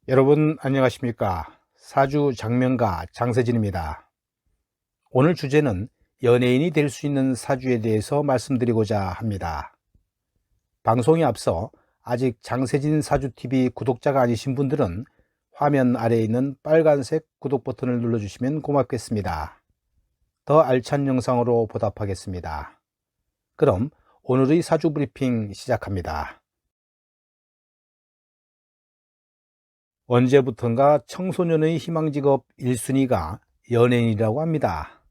여러분 안녕하십니까? 사주 장명가 장세진입니다. 오늘 주제는 연예인이 될 수 있는 사주에 대해서 말씀드리고자 합니다. 방송에 앞서 아직 장세진 사주TV 구독자가 아니신 분들은 화면 아래에 있는 빨간색 구독 버튼을 눌러주시면 고맙겠습니다. 더 알찬 영상으로 보답하겠습니다. 그럼 오늘의 사주 브리핑 시작합니다. 언제부턴가 청소년의 희망직업 1순위가 연예인이라고 합니다.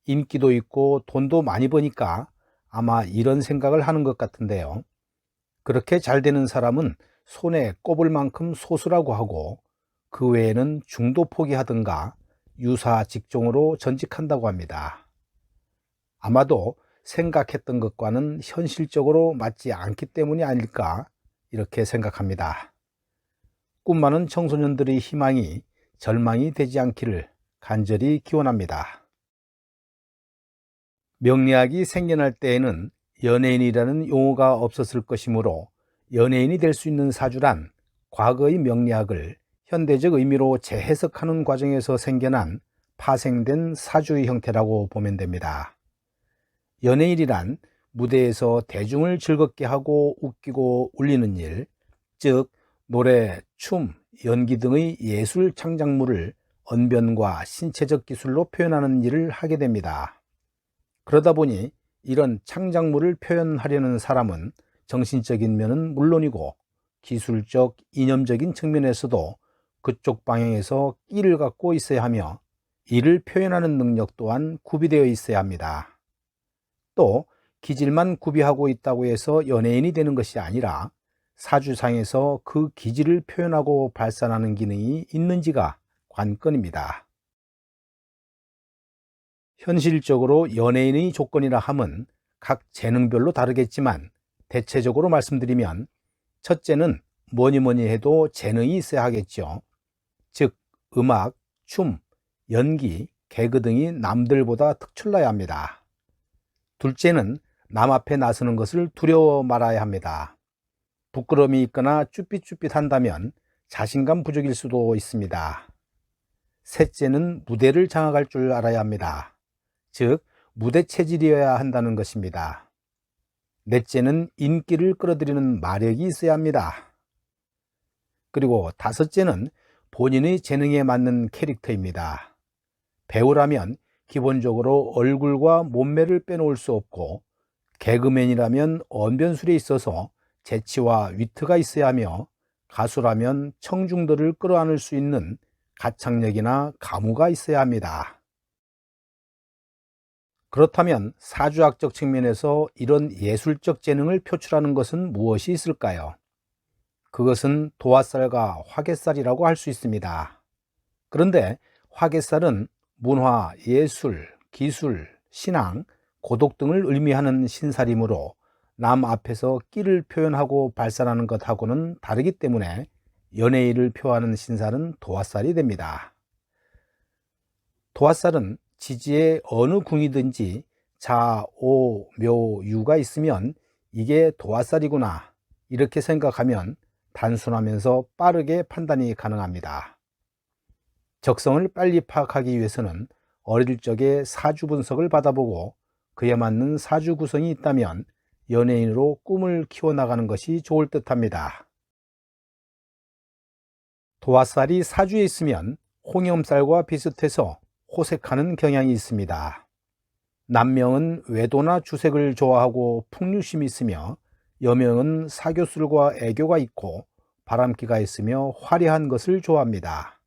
인기도 있고 돈도 많이 버니까 아마 이런 생각을 하는 것 같은데요. 그렇게 잘 되는 사람은 손에 꼽을 만큼 소수라고 하고 그 외에는 중도 포기하든가 유사 직종으로 전직한다고 합니다. 아마도 생각했던 것과는 현실적으로 맞지 않기 때문이 아닐까 이렇게 생각합니다. 꿈 많은 청소년들의 희망이 절망이 되지 않기를 간절히 기원합니다. 명리학이 생겨날 때에는 연예인이라는 용어가 없었을 것이므로 연예인이 될 수 있는 사주란 과거의 명리학을 현대적 의미로 재해석하는 과정에서 생겨난 파생된 사주의 형태라고 보면 됩니다. 연예인이란 무대에서 대중을 즐겁게 하고 웃기고 울리는 일, 즉 노래, 춤, 연기 등의 예술 창작물을 언변과 신체적 기술로 표현하는 일을 하게 됩니다. 그러다 보니 이런 창작물을 표현하려는 사람은 정신적인 면은 물론이고 기술적, 이념적인 측면에서도 그쪽 방향에서 끼를 갖고 있어야 하며 이를 표현하는 능력 또한 구비되어 있어야 합니다. 또 기질만 구비하고 있다고 해서 연예인이 되는 것이 아니라 사주상에서 그 기질을 표현하고 발산하는 기능이 있는지가 관건입니다. 현실적으로 연예인의 조건이라 함은 각 재능별로 다르겠지만 대체적으로 말씀드리면 첫째는 뭐니 해도 재능이 있어야 하겠죠. 즉 음악, 춤, 연기, 개그 등이 남들보다 특출나야 합니다. 둘째는 남 앞에 나서는 것을 두려워 말아야 합니다. 부끄러움이 있거나 쭈삣쭈삣한다면 자신감 부족일 수도 있습니다. 셋째는 무대를 장악할 줄 알아야 합니다. 즉 무대 체질이어야 한다는 것입니다. 넷째는 인기를 끌어들이는 마력이 있어야 합니다. 그리고 다섯째는 본인의 재능에 맞는 캐릭터입니다. 배우라면 기본적으로 얼굴과 몸매를 빼놓을 수 없고 개그맨이라면 언변술에 있어서 재치와 위트가 있어야 하며 가수라면 청중들을 끌어안을 수 있는 가창력이나 가무가 있어야 합니다. 그렇다면 사주학적 측면에서 이런 예술적 재능을 표출하는 것은 무엇이 있을까요? 그것은 도화살과 화개살이라고 할 수 있습니다. 그런데 화개살은 문화, 예술, 기술, 신앙, 고독 등을 의미하는 신살이므로 남 앞에서 끼를 표현하고 발산하는 것하고는 다르기 때문에 연예인을 표하는 신살은 도화살이 됩니다. 도화살은 지지에 어느 궁이든지 자, 오, 묘, 유가 있으면 이게 도화살이구나 이렇게 생각하면 단순하면서 빠르게 판단이 가능합니다. 적성을 빨리 파악하기 위해서는 어릴 적에 사주 분석을 받아보고 그에 맞는 사주 구성이 있다면 연예인으로 꿈을 키워나가는 것이 좋을 듯합니다. 도화살이 사주에 있으면 홍염살과 비슷해서 호색하는 경향이 있습니다. 남명은 외도나 주색을 좋아하고 풍류심이 있으며 여명은 사교술과 애교가 있고 바람기가 있으며 화려한 것을 좋아합니다.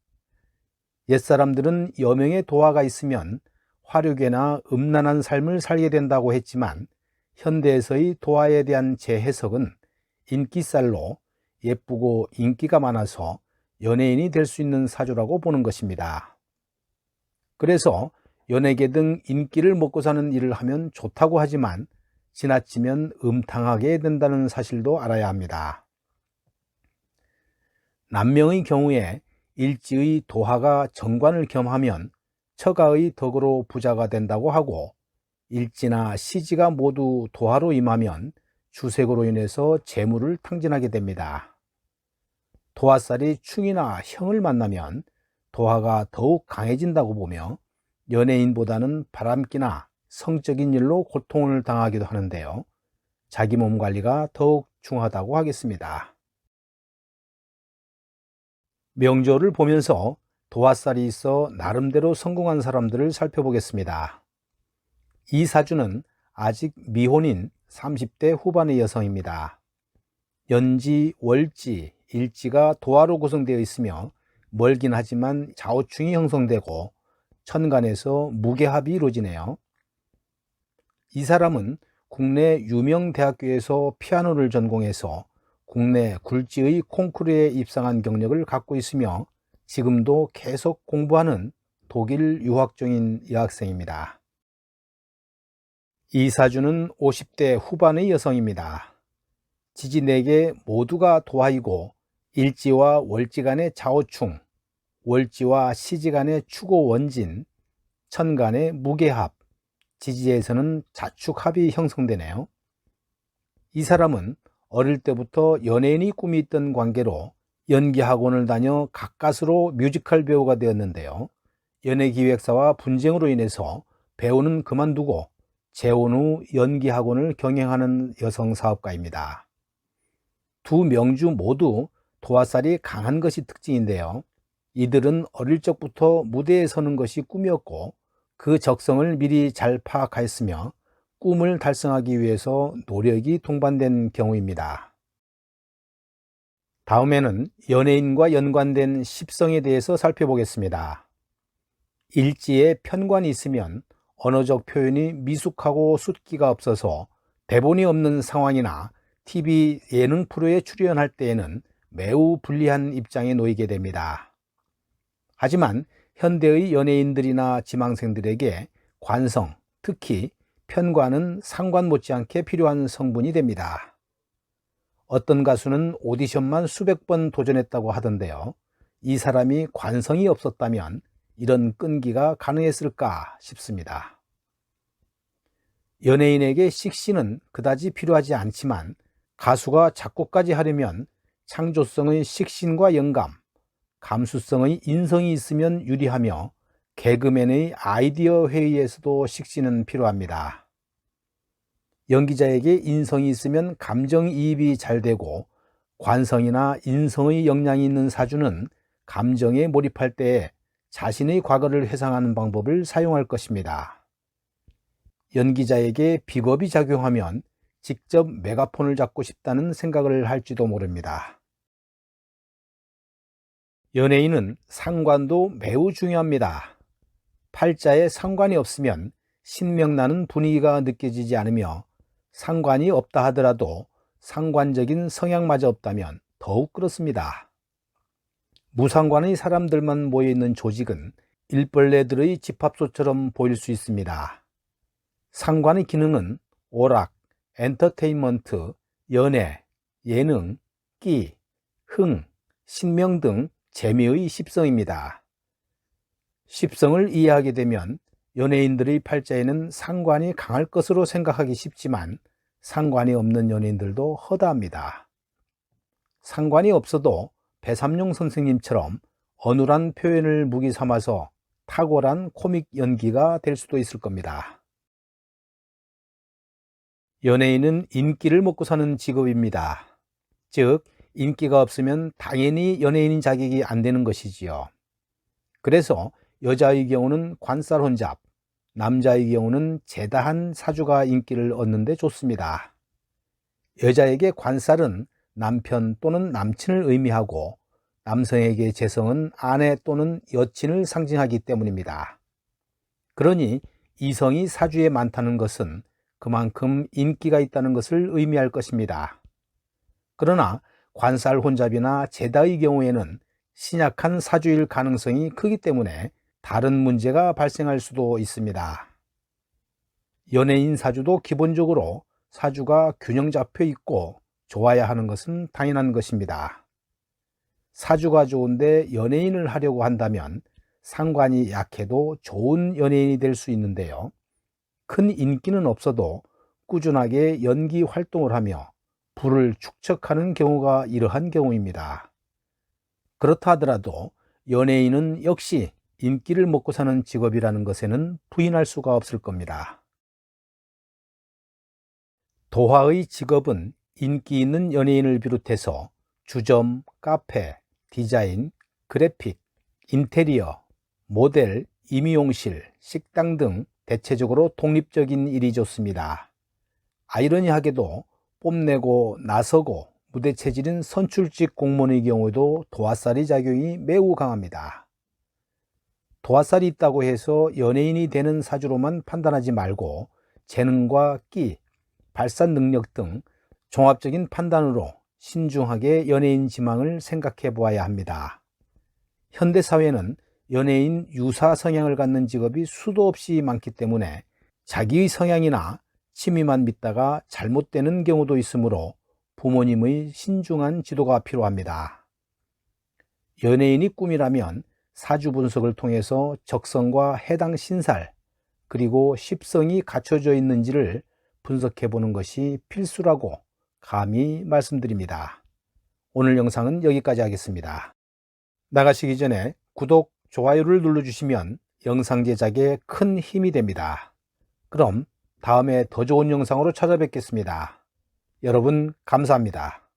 옛사람들은 여명에 도화가 있으면 화류계나 음란한 삶을 살게 된다고 했지만 현대에서의 도화에 대한 재해석은 인기살로 예쁘고 인기가 많아서 연예인이 될 수 있는 사주라고 보는 것입니다. 그래서 연예계 등 인기를 먹고 사는 일을 하면 좋다고 하지만 지나치면 음탕하게 된다는 사실도 알아야 합니다. 남명의 경우에 일지의 도화가 정관을 겸하면 처가의 덕으로 부자가 된다고 하고 일지나 시지가 모두 도화로 임하면 주색으로 인해서 재물을 탕진하게 됩니다. 도화살이 충이나 형을 만나면 도화가 더욱 강해진다고 보며 연예인보다는 바람기나 성적인 일로 고통을 당하기도 하는데요. 자기 몸 관리가 더욱 중요하다고 하겠습니다. 명조를 보면서 도화살이 있어 나름대로 성공한 사람들을 살펴보겠습니다. 이 사주는 아직 미혼인 30대 후반의 여성입니다. 연지, 월지, 일지가 도화로 구성되어 있으며 멀긴 하지만 좌우충이 형성되고 천간에서 무게합이 이루어지네요. 이 사람은 국내 유명 대학교에서 피아노를 전공해서 국내 굴지의 콩쿠르에 입상한 경력을 갖고 있으며 지금도 계속 공부하는 독일 유학 중인 여학생입니다. 이 사주는 50대 후반의 여성입니다. 지지 4개 모두가 도화이고 일지와 월지 간의 좌우충, 월지와 시지 간의 축오 원진, 천간의 무게합, 지지에서는 자축합이 형성되네요. 이 사람은 어릴 때부터 연예인이 꿈이 있던 관계로 연기학원을 다녀 가까스로 뮤지컬 배우가 되었는데요. 연예기획사와 분쟁으로 인해서 배우는 그만두고 재혼 후 연기학원을 경영하는 여성 사업가입니다. 두 명주 모두 도화살이 강한 것이 특징인데요. 이들은 어릴 적부터 무대에 서는 것이 꿈이었고 그 적성을 미리 잘 파악하였으며 꿈을 달성하기 위해서 노력이 동반된 경우입니다. 다음에는 연예인과 연관된 십성에 대해서 살펴보겠습니다. 일지에 편관이 있으면 언어적 표현이 미숙하고 숫기가 없어서 대본이 없는 상황이나 TV 예능 프로에 출연할 때에는 매우 불리한 입장에 놓이게 됩니다. 하지만 현대의 연예인들이나 지망생들에게 관성, 특히 편관은 상관 못지않게 필요한 성분이 됩니다. 어떤 가수는 오디션만 수백 번 도전했다고 하던데요. 이 사람이 관성이 없었다면 이런 끈기가 가능했을까 싶습니다. 연예인에게 식신은 그다지 필요하지 않지만 가수가 작곡까지 하려면 창조성의 식신과 영감, 감수성의 인성이 있으면 유리하며 개그맨의 아이디어 회의에서도 식신은 필요합니다. 연기자에게 인성이 있으면 감정이입이 잘 되고 관성이나 인성의 역량이 있는 사주는 감정에 몰입할 때 자신의 과거를 회상하는 방법을 사용할 것입니다. 연기자에게 비겁이 작용하면 직접 메가폰을 잡고 싶다는 생각을 할지도 모릅니다. 연예인은 상관도 매우 중요합니다. 팔자에 상관이 없으면 신명나는 분위기가 느껴지지 않으며 상관이 없다 하더라도 상관적인 성향마저 없다면 더욱 그렇습니다. 무상관의 사람들만 모여있는 조직은 일벌레들의 집합소처럼 보일 수 있습니다. 상관의 기능은 오락, 엔터테인먼트, 연애, 예능, 끼, 흥, 신명 등 재미의 십성입니다. 십성을 이해하게 되면 연예인들의 팔자에는 상관이 강할 것으로 생각하기 쉽지만 상관이 없는 연예인들도 허다합니다. 상관이 없어도 배삼룡 선생님처럼 어눌한 표현을 무기 삼아서 탁월한 코믹 연기가 될 수도 있을 겁니다. 연예인은 인기를 먹고 사는 직업입니다. 즉, 인기가 없으면 당연히 연예인인 자격이 안 되는 것이지요. 그래서 여자의 경우는 관살혼잡, 남자의 경우는 제다한 사주가 인기를 얻는 데 좋습니다. 여자에게 관살은 남편 또는 남친을 의미하고 남성에게 재성은 아내 또는 여친을 상징하기 때문입니다. 그러니 이성이 사주에 많다는 것은 그만큼 인기가 있다는 것을 의미할 것입니다. 그러나 관살혼잡이나 제다의 경우에는 신약한 사주일 가능성이 크기 때문에 다른 문제가 발생할 수도 있습니다. 연예인 사주도 기본적으로 사주가 균형 잡혀 있고 좋아야 하는 것은 당연한 것입니다. 사주가 좋은데 연예인을 하려고 한다면 상관이 약해도 좋은 연예인이 될 수 있는데요. 큰 인기는 없어도 꾸준하게 연기 활동을 하며 부를 축적하는 경우가 이러한 경우입니다. 그렇다 하더라도 연예인은 역시 인기를 먹고 사는 직업이라는 것에는 부인할 수가 없을 겁니다. 도화의 직업은 인기 있는 연예인을 비롯해서 주점, 카페, 디자인, 그래픽, 인테리어, 모델, 임의용실, 식당 등 대체적으로 독립적인 일이 좋습니다. 아이러니하게도 뽐내고 나서고 무대 체질인 선출직 공무원의 경우에도 도화살이 작용이 매우 강합니다. 도화살이 있다고 해서 연예인이 되는 사주로만 판단하지 말고 재능과 끼, 발산 능력 등 종합적인 판단으로 신중하게 연예인 지망을 생각해 보아야 합니다. 현대사회는 연예인 유사 성향을 갖는 직업이 수도 없이 많기 때문에 자기의 성향이나 취미만 믿다가 잘못되는 경우도 있으므로 부모님의 신중한 지도가 필요합니다. 연예인이 꿈이라면 사주 분석을 통해서 적성과 해당 신살, 그리고 십성이 갖춰져 있는지를 분석해 보는 것이 필수라고 감히 말씀드립니다. 오늘 영상은 여기까지 하겠습니다. 나가시기 전에 구독, 좋아요를 눌러주시면 영상 제작에 큰 힘이 됩니다. 그럼 다음에 더 좋은 영상으로 찾아뵙겠습니다. 여러분 감사합니다.